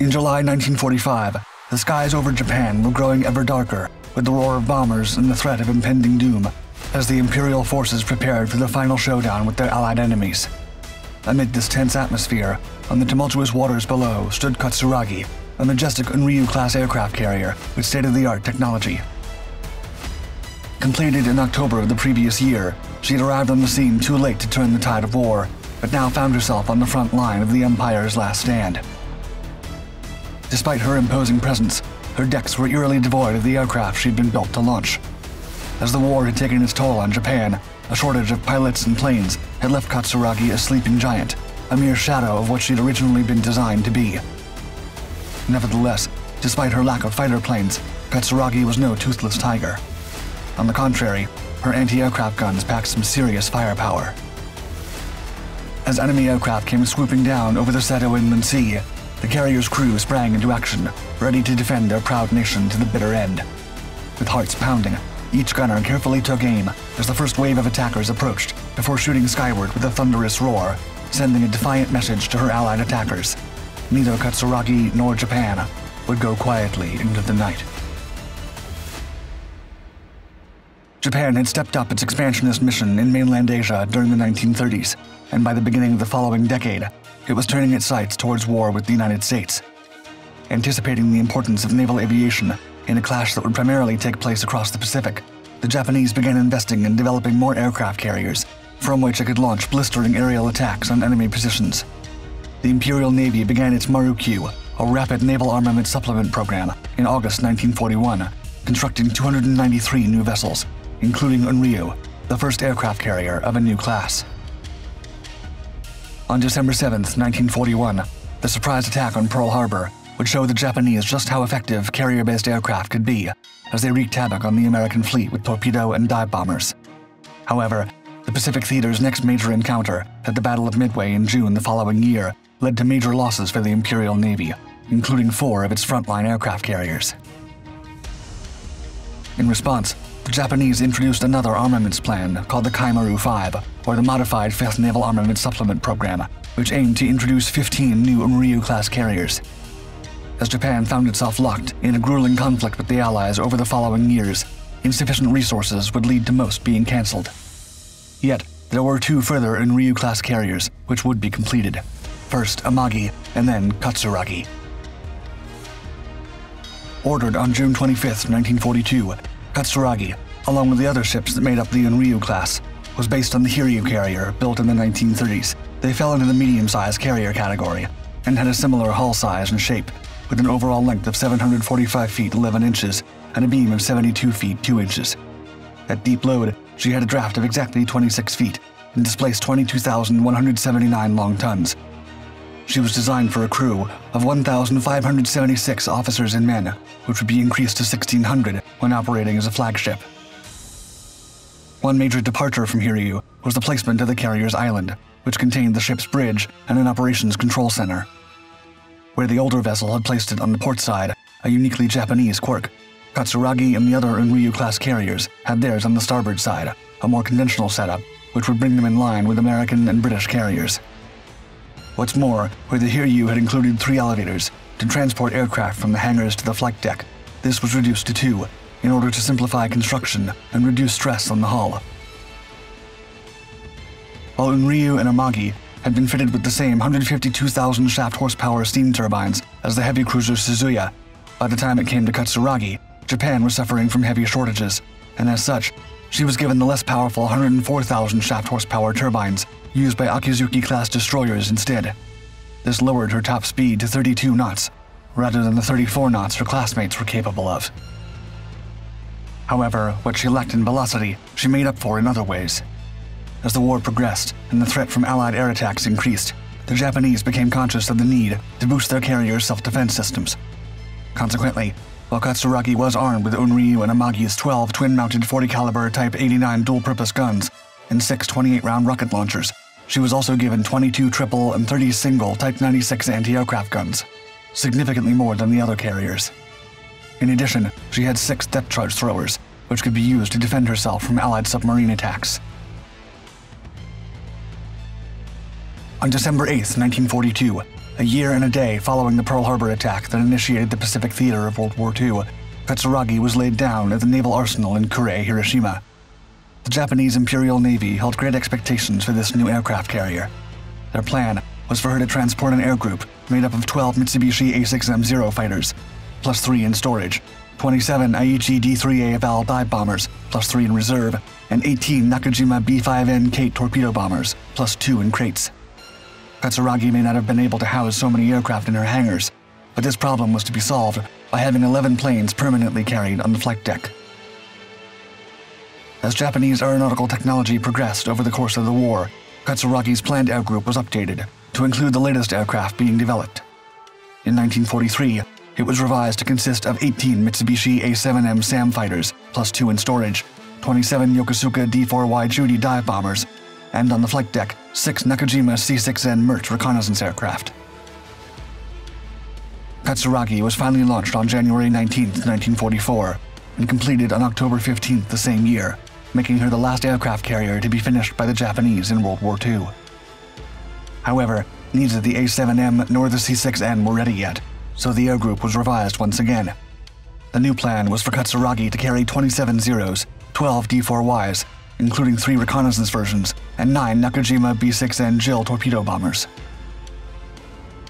In July 1945, the skies over Japan were growing ever darker, with the roar of bombers and the threat of impending doom, as the Imperial forces prepared for the final showdown with their allied enemies. Amid this tense atmosphere, on the tumultuous waters below stood Katsuragi, a majestic Unryū-class aircraft carrier with state-of-the-art technology. Completed in October of the previous year, she had arrived on the scene too late to turn the tide of war, but now found herself on the front line of the Empire's last stand. Despite her imposing presence, her decks were eerily devoid of the aircraft she'd been built to launch. As the war had taken its toll on Japan, a shortage of pilots and planes had left Katsuragi a sleeping giant, a mere shadow of what she'd originally been designed to be. Nevertheless, despite her lack of fighter planes, Katsuragi was no toothless tiger. On the contrary, her anti-aircraft guns packed some serious firepower. As enemy aircraft came swooping down over the Seto Inland Sea, the carrier's crew sprang into action, ready to defend their proud nation to the bitter end. With hearts pounding, each gunner carefully took aim as the first wave of attackers approached, before shooting skyward with a thunderous roar, sending a defiant message to her allied attackers. Neither Katsuragi nor Japan would go quietly into the night. Japan had stepped up its expansionist mission in mainland Asia during the 1930s, and by the beginning of the following decade, it was turning its sights towards war with the United States. Anticipating the importance of naval aviation in a clash that would primarily take place across the Pacific, the Japanese began investing in developing more aircraft carriers, from which it could launch blistering aerial attacks on enemy positions. The Imperial Navy began its Maru-Q, a rapid naval armament supplement program, in August 1941, constructing 293 new vessels, including Unryū, the first aircraft carrier of a new class. On December 7, 1941, the surprise attack on Pearl Harbor would show the Japanese just how effective carrier-based aircraft could be, as they wreaked havoc on the American fleet with torpedo and dive bombers. However, the Pacific Theater's next major encounter at the Battle of Midway in June the following year led to major losses for the Imperial Navy, including 4 of its frontline aircraft carriers. In response, the Japanese introduced another armaments plan called the Kaimaru 5, or the Modified 5th Naval Armament Supplement Program, which aimed to introduce 15 new Unryū-class carriers. As Japan found itself locked in a grueling conflict with the Allies over the following years, insufficient resources would lead to most being cancelled. Yet, there were 2 further Unryū-class carriers which would be completed. First Amagi, and then Katsuragi. Ordered on June 25, 1942, Katsuragi, along with the other ships that made up the Unryū-class, was based on the Hiryu carrier built in the 1930s. They fell into the medium-sized carrier category and had a similar hull size and shape, with an overall length of 745 feet 11 inches and a beam of 72 feet 2 inches. At deep load, she had a draft of exactly 26 feet and displaced 22,179 long tons. She was designed for a crew of 1,576 officers and men, which would be increased to 1,600 when operating as a flagship. One major departure from Hiryu was the placement of the carrier's island, which contained the ship's bridge and an operations control center. Where the older vessel had placed it on the port side, a uniquely Japanese quirk, Katsuragi and the other Unryū-class carriers had theirs on the starboard side, a more conventional setup, which would bring them in line with American and British carriers. What's more, where the Hiryu had included 3 elevators to transport aircraft from the hangars to the flight deck, this was reduced to 2 in order to simplify construction and reduce stress on the hull. While Unryū and Amagi had been fitted with the same 152,000 shaft horsepower steam turbines as the heavy cruiser Suzuya, by the time it came to Katsuragi, Japan was suffering from heavy shortages, and as such, she was given the less powerful 104,000 shaft horsepower turbines used by Akizuki-class destroyers instead. This lowered her top speed to 32 knots, rather than the 34 knots her classmates were capable of. However, what she lacked in velocity, she made up for in other ways. As the war progressed and the threat from Allied air attacks increased, the Japanese became conscious of the need to boost their carriers' self-defense systems. Consequently, while Katsuragi was armed with Unryū and Amagi's 12 twin-mounted 40-caliber Type 89 dual-purpose guns and 6 28-round rocket launchers, she was also given 22 triple and 30 single Type 96 anti-aircraft guns, significantly more than the other carriers. In addition, she had 6 depth charge throwers, which could be used to defend herself from Allied submarine attacks. On December 8, 1942, A year and a day following the Pearl Harbor attack that initiated the Pacific theater of World War II, Katsuragi was laid down at the naval arsenal in Kure, Hiroshima. The Japanese Imperial Navy held great expectations for this new aircraft carrier. Their plan was for her to transport an air group made up of 12 Mitsubishi A6M0 fighters, plus 3 in storage, 27 Aichi D3A Val dive bombers, plus 3 in reserve, and 18 Nakajima B5N Kate torpedo bombers, plus 2 in crates. Katsuragi may not have been able to house so many aircraft in her hangars, but this problem was to be solved by having 11 planes permanently carried on the flight deck. As Japanese aeronautical technology progressed over the course of the war, Katsuragi's planned air group was updated to include the latest aircraft being developed. In 1943, it was revised to consist of 18 Mitsubishi A7M SAM fighters, plus 2 in storage, 27 Yokosuka D4Y Judy dive bombers, and on the flight deck, 6 Nakajima C6N Mert reconnaissance aircraft. Katsuragi was finally launched on January 19, 1944, and completed on October 15 the same year, making her the last aircraft carrier to be finished by the Japanese in World War II. However, neither the A7M nor the C6N were ready yet, so the air group was revised once again. The new plan was for Katsuragi to carry 27 Zeros, 12 D4Ys, including 3 reconnaissance versions, and 9 Nakajima B6N JIL torpedo bombers.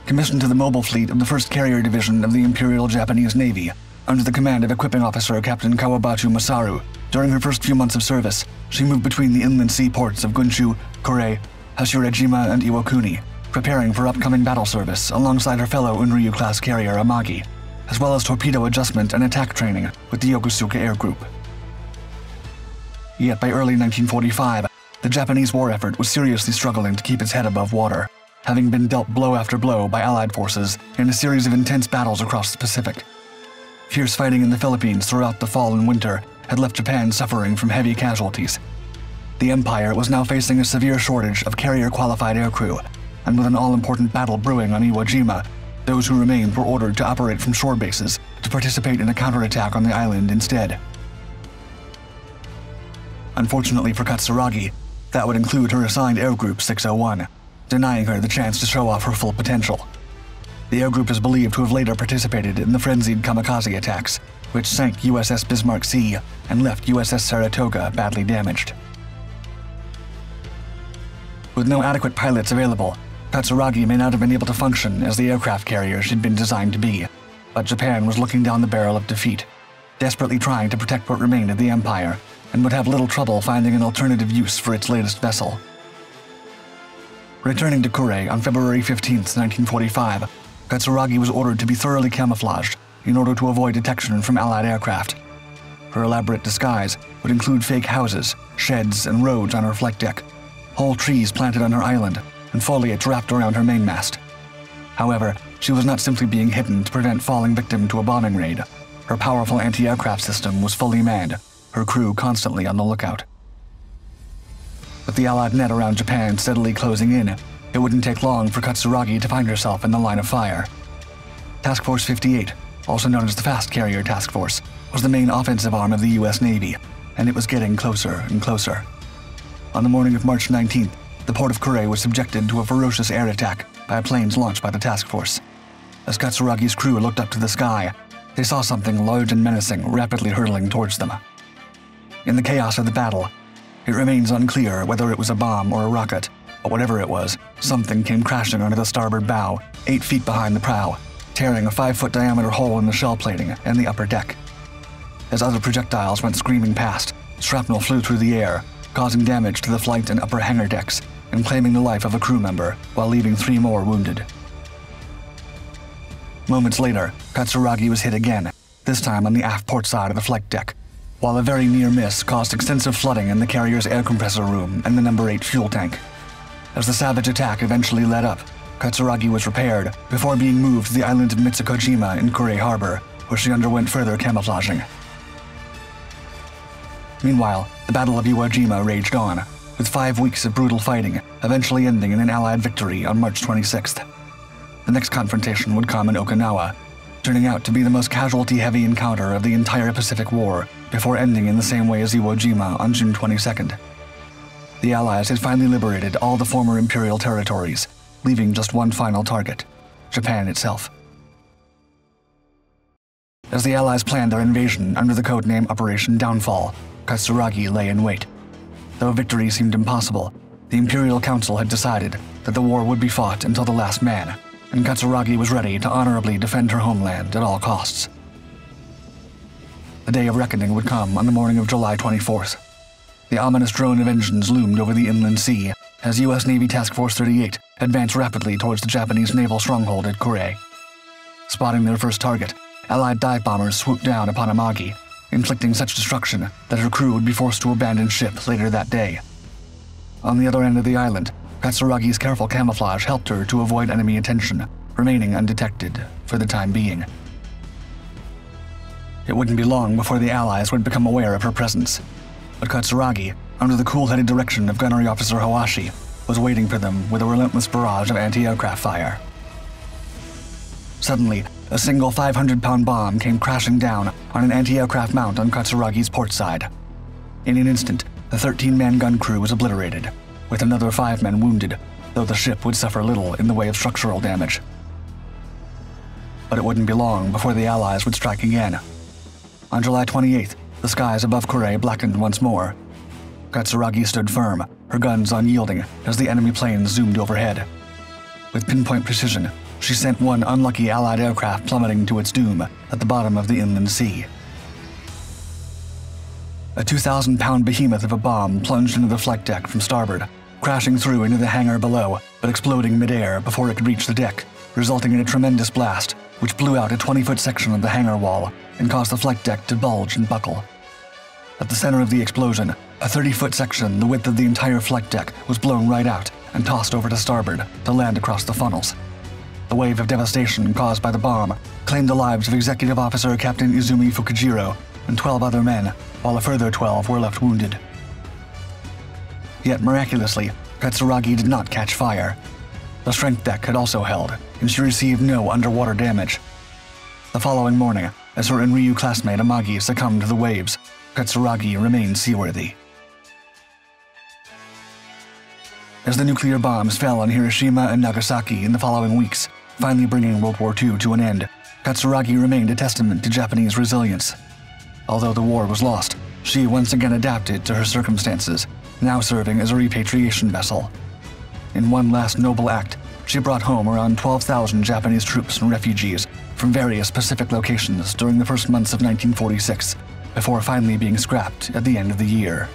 Commissioned to the mobile fleet of the 1st Carrier Division of the Imperial Japanese Navy, under the command of Equipping Officer Captain Kawabachi Masaru, during her first few months of service, she moved between the inland sea ports of Gunshu, Kure, Hashirajima, and Iwakuni, preparing for upcoming battle service alongside her fellow Unryū-class carrier Amagi, as well as torpedo adjustment and attack training with the Yokosuka Air Group. Yet by early 1945, the Japanese war effort was seriously struggling to keep its head above water, having been dealt blow after blow by Allied forces in a series of intense battles across the Pacific. Fierce fighting in the Philippines throughout the fall and winter had left Japan suffering from heavy casualties. The Empire was now facing a severe shortage of carrier-qualified aircrew, and with an all-important battle brewing on Iwo Jima, those who remained were ordered to operate from shore bases to participate in a counterattack on the island instead. Unfortunately for Katsuragi, that would include her assigned Air Group 601, denying her the chance to show off her full potential. The air group is believed to have later participated in the frenzied kamikaze attacks, which sank USS Bismarck Sea and left USS Saratoga badly damaged. With no adequate pilots available, Katsuragi may not have been able to function as the aircraft carrier she'd been designed to be, but Japan was looking down the barrel of defeat, desperately trying to protect what remained of the Empire, and would have little trouble finding an alternative use for its latest vessel. Returning to Kure on February 15, 1945, Katsuragi was ordered to be thoroughly camouflaged in order to avoid detection from Allied aircraft. Her elaborate disguise would include fake houses, sheds, and roads on her flight deck, whole trees planted on her island, and foliage wrapped around her mainmast. However, she was not simply being hidden to prevent falling victim to a bombing raid. Her powerful anti-aircraft system was fully manned, her crew constantly on the lookout. With the Allied net around Japan steadily closing in, it wouldn't take long for Katsuragi to find herself in the line of fire. Task Force 58, also known as the Fast Carrier Task Force, was the main offensive arm of the US Navy, and it was getting closer and closer. On the morning of March 19th, the port of Kure was subjected to a ferocious air attack by planes launched by the task force. As Katsuragi's crew looked up to the sky, they saw something large and menacing rapidly hurtling towards them. In the chaos of the battle, it remains unclear whether it was a bomb or a rocket, but whatever it was, something came crashing onto the starboard bow, 8 feet behind the prow, tearing a 5-foot diameter hole in the shell plating and the upper deck. As other projectiles went screaming past, shrapnel flew through the air, causing damage to the flight and upper hangar decks, and claiming the life of a crew member, while leaving 3 more wounded. Moments later, Katsuragi was hit again, this time on the aft port side of the flight deck, while a very near miss caused extensive flooding in the carrier's air compressor room and the number 8 fuel tank. As the savage attack eventually let up, Katsuragi was repaired before being moved to the island of Mitsukojima in Kure Harbor, where she underwent further camouflaging. Meanwhile, the Battle of Iwo Jima raged on, with 5 weeks of brutal fighting, eventually ending in an Allied victory on March 26th. The next confrontation would come in Okinawa, turning out to be the most casualty-heavy encounter of the entire Pacific War, before ending in the same way as Iwo Jima on June 22nd. The Allies had finally liberated all the former Imperial territories, leaving just one final target: Japan itself. As the Allies planned their invasion under the codename Operation Downfall, Katsuragi lay in wait. Though victory seemed impossible, the Imperial Council had decided that the war would be fought until the last man, and Katsuragi was ready to honorably defend her homeland at all costs. The day of reckoning would come on the morning of July 24th. The ominous drone of engines loomed over the inland sea as U.S. Navy Task Force 38 advanced rapidly towards the Japanese naval stronghold at Kure. Spotting their first target, Allied dive bombers swooped down upon Amagi, inflicting such destruction that her crew would be forced to abandon ship later that day. On the other end of the island, Katsuragi's careful camouflage helped her to avoid enemy attention, remaining undetected for the time being. It wouldn't be long before the Allies would become aware of her presence, but Katsuragi, under the cool-headed direction of Gunnery Officer Hawashi, was waiting for them with a relentless barrage of anti-aircraft fire. Suddenly, a single 500-pound bomb came crashing down on an anti-aircraft mount on Katsuragi's port side. In an instant, the 13-man gun crew was obliterated, with another 5 men wounded, though the ship would suffer little in the way of structural damage. But it wouldn't be long before the Allies would strike again. On July 28th, the skies above Kure blackened once more. Katsuragi stood firm, her guns unyielding as the enemy planes zoomed overhead. With pinpoint precision, she sent one unlucky Allied aircraft plummeting to its doom at the bottom of the inland sea. A 2,000-pound behemoth of a bomb plunged into the flight deck from starboard, crashing through into the hangar below, but exploding midair before it could reach the deck, resulting in a tremendous blast which blew out a 20-foot section of the hangar wall and caused the flight deck to bulge and buckle. At the center of the explosion, a 30-foot section the width of the entire flight deck was blown right out and tossed over to starboard to land across the funnels. The wave of devastation caused by the bomb claimed the lives of Executive Officer Captain Izumi Fukujiro and 12 other men, while a further 12 were left wounded. Yet miraculously, Katsuragi did not catch fire. The strength deck had also held, and she received no underwater damage. The following morning, as her Unryū classmate Amagi succumbed to the waves, Katsuragi remained seaworthy. As the nuclear bombs fell on Hiroshima and Nagasaki in the following weeks, finally bringing World War II to an end, Katsuragi remained a testament to Japanese resilience. Although the war was lost, she once again adapted to her circumstances, now serving as a repatriation vessel. In one last noble act, she brought home around 12,000 Japanese troops and refugees from various Pacific locations during the first months of 1946, before finally being scrapped at the end of the year.